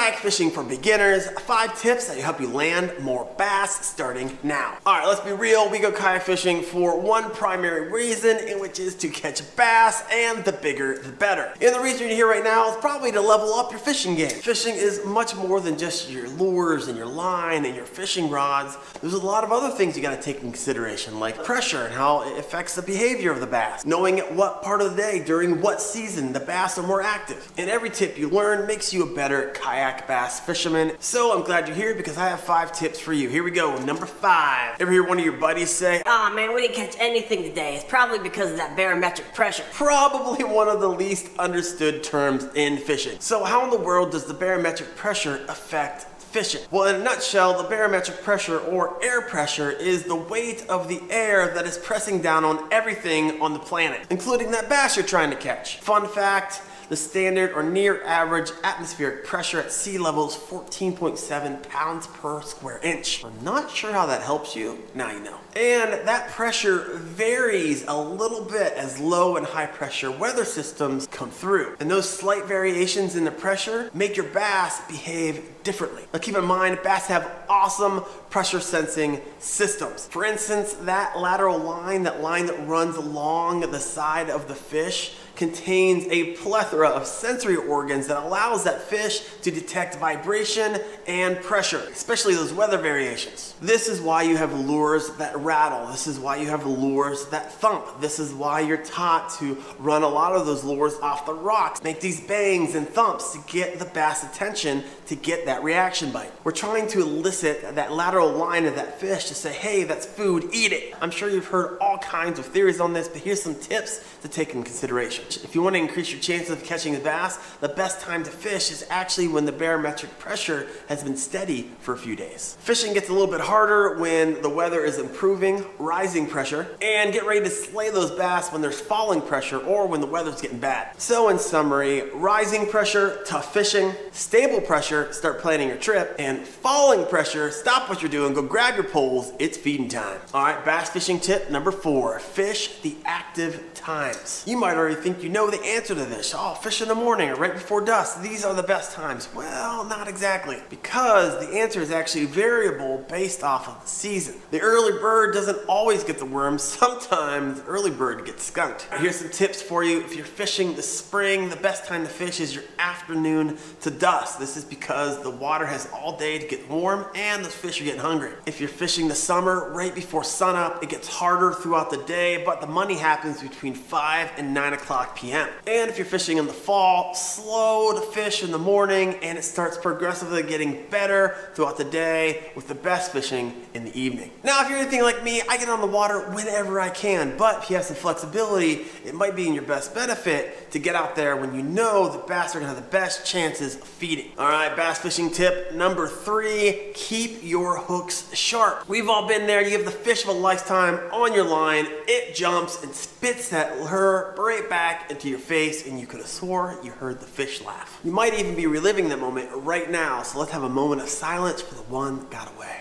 Kayak Fishing for Beginners, 5 tips that help you land more bass starting now. Alright, let's be real, we go kayak fishing for one primary reason, which is to catch bass, and the bigger the better. And the reason you're here right now is probably to level up your fishing game. Fishing is much more than just your lures and your line and your fishing rods. There's a lot of other things you gotta take into consideration, like pressure and how it affects the behavior of the bass. Knowing at what part of the day, during what season the bass are more active. And every tip you learn makes you a better kayak bass fisherman. So I'm glad you're here because I have 5 tips for you. Here we go, number 5. Ever hear one of your buddies say, "Aw man, we didn't catch anything today. It's probably because of that barometric pressure." Probably one of the least understood terms in fishing. So how in the world does the barometric pressure affect fishing? Well, in a nutshell, the barometric pressure, or air pressure, is the weight of the air that is pressing down on everything on the planet, including that bass you're trying to catch. Fun fact, the standard or near average atmospheric pressure at sea level is 14.7 pounds per square inch. I'm not sure how that helps you. Now you know. And that pressure varies a little bit as low and high pressure weather systems come through. And those slight variations in the pressure make your bass behave differently. Now keep in mind, bass have awesome pressure sensing systems. For instance, that lateral line, that line that runs along the side of the fish, contains a plethora of sensory organs that allows that fish to detect vibration and pressure, especially those weather variations. This is why you have lures that rattle. This is why you have lures that thump. This is why you're taught to run a lot of those lures off the rocks, make these bangs and thumps to get the bass attention, to get that reaction bite. We're trying to elicit that lateral line of that fish to say, hey, that's food, eat it. I'm sure you've heard all kinds of theories on this, but here's some tips to take into consideration. If you want to increase your chances of catching a bass, the best time to fish is actually when the barometric pressure has been steady for a few days. Fishing gets a little bit harder when the weather is improving, rising pressure, and get ready to slay those bass when there's falling pressure or when the weather's getting bad. So in summary, rising pressure, tough fishing; stable pressure, start planning your trip; and falling pressure, stop what you're doing, go grab your poles, it's feeding time. All right, bass fishing tip number 4, fish the active times. You might already think you know the answer to this. Oh, fish in the morning or right before dusk, these are the best times. Well, not exactly, because the answer is actually variable based off of the season. The early bird doesn't always get the worms. Sometimes the early bird gets skunked. Here's some tips for you. If you're fishing the spring, the best time to fish is your afternoon to dusk. This is because the water has all day to get warm and those fish are getting hungry. If you're fishing the summer, right before sunup, it gets harder throughout the day, but the money happens between 5 and 9 o'clock p.m. And if you're fishing in the fall, slow to fish in the morning, and it starts progressively getting better throughout the day, with the best fishing in the evening. Now, if you're anything like me, I get on the water whenever I can, but if you have some flexibility, it might be in your best benefit to get out there when you know the bass are gonna have the best chances of feeding. All right, bass fishing tip number 3, keep your hooks sharp. We've all been there. You have the fish of a lifetime on your line, it jumps and spits that lure right back into your face, and you could have swore you heard the fish laugh. You might even be reliving that moment right now, so let's have a moment of silence for the one that got away.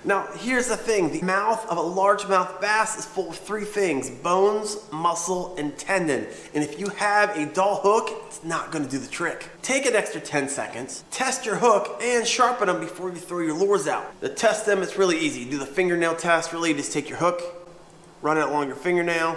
Now, here's the thing. The mouth of a largemouth bass is full of 3 things: bones, muscle, and tendon. And if you have a dull hook, it's not gonna do the trick. Take an extra 10 seconds, test your hook, and sharpen them before you throw your lures out. To test them, it's really easy. Do the fingernail test. Really, just take your hook, run it along your fingernail,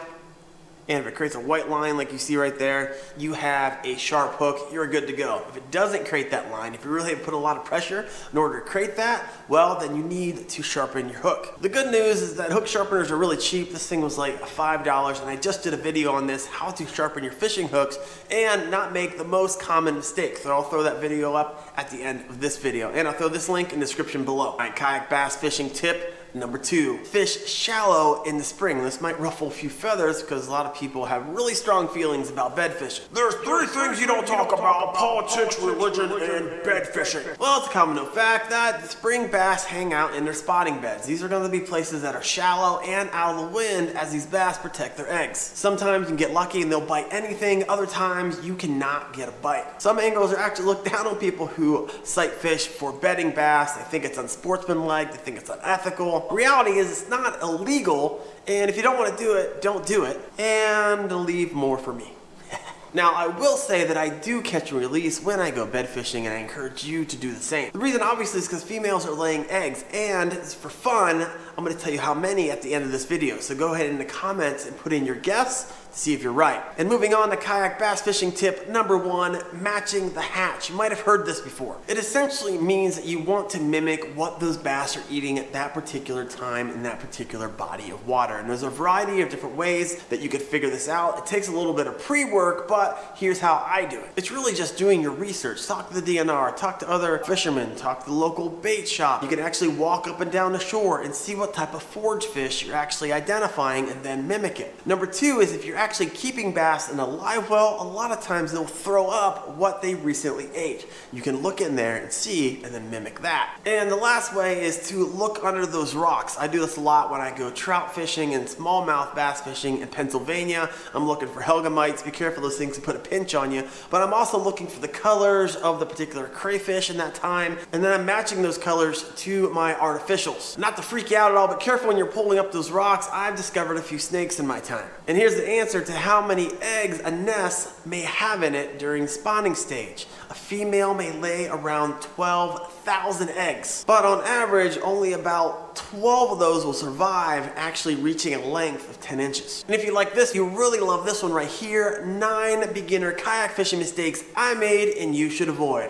and if it creates a white line like you see right there, you have a sharp hook, you're good to go. If it doesn't create that line, if you really have put a lot of pressure in order to create that, well, then you need to sharpen your hook. The good news is that hook sharpeners are really cheap. This thing was like $5, and I just did a video on this, how to sharpen your fishing hooks and not make the most common mistakes. So I'll throw that video up at the end of this video, and I'll throw this link in the description below. All right, kayak bass fishing tip number 2, fish shallow in the spring. This might ruffle a few feathers because a lot of people have really strong feelings about bed fishing. There's 3 things you don't talk about: politics, religion, and bed fishing. Well, it's a common known fact that spring bass hang out in their spotting beds. These are going to be places that are shallow and out of the wind, as these bass protect their eggs. Sometimes you can get lucky and they'll bite anything. Other times you cannot get a bite. Some anglers are actually look down on people who sight fish for bedding bass. They think it's unsportsmanlike. They think it's unethical. Reality is it's not illegal, and if you don't want to do it, don't do it. And leave more for me. Now, I will say that I do catch and release when I go bed fishing, and I encourage you to do the same. The reason obviously is because females are laying eggs, and for fun, I'm going to tell you how many at the end of this video. So go ahead in the comments and put in your guess to see if you're right. And moving on to kayak bass fishing tip number 1, matching the hatch. You might have heard this before. It essentially means that you want to mimic what those bass are eating at that particular time in that particular body of water. And there's a variety of different ways that you could figure this out. It takes a little bit of pre-work, but here's how I do it. It's really just doing your research. Talk to the DNR, talk to other fishermen, talk to the local bait shop. You can actually walk up and down the shore and see what type of forage fish you're actually identifying and then mimic it. Number 2 is if you're actually keeping bass in a live well, a lot of times they'll throw up what they recently ate. You can look in there and see and then mimic that. And the last way is to look under those rocks. I do this a lot when I go trout fishing and smallmouth bass fishing in Pennsylvania. I'm looking for helga mites. Be careful, those things can put a pinch on you. But I'm also looking for the colors of the particular crayfish in that time, and then I'm matching those colors to my artificials. Not to freak you out at all, but careful when you're pulling up those rocks. I've discovered a few snakes in my time. And here's the answer to how many eggs a nest may have in it during spawning stage. A female may lay around 12,000 eggs, but on average, only about 12 of those will survive, actually reaching a length of 10 inches. And if you like this, you really love this one right here, 9 beginner kayak fishing mistakes I made and you should avoid.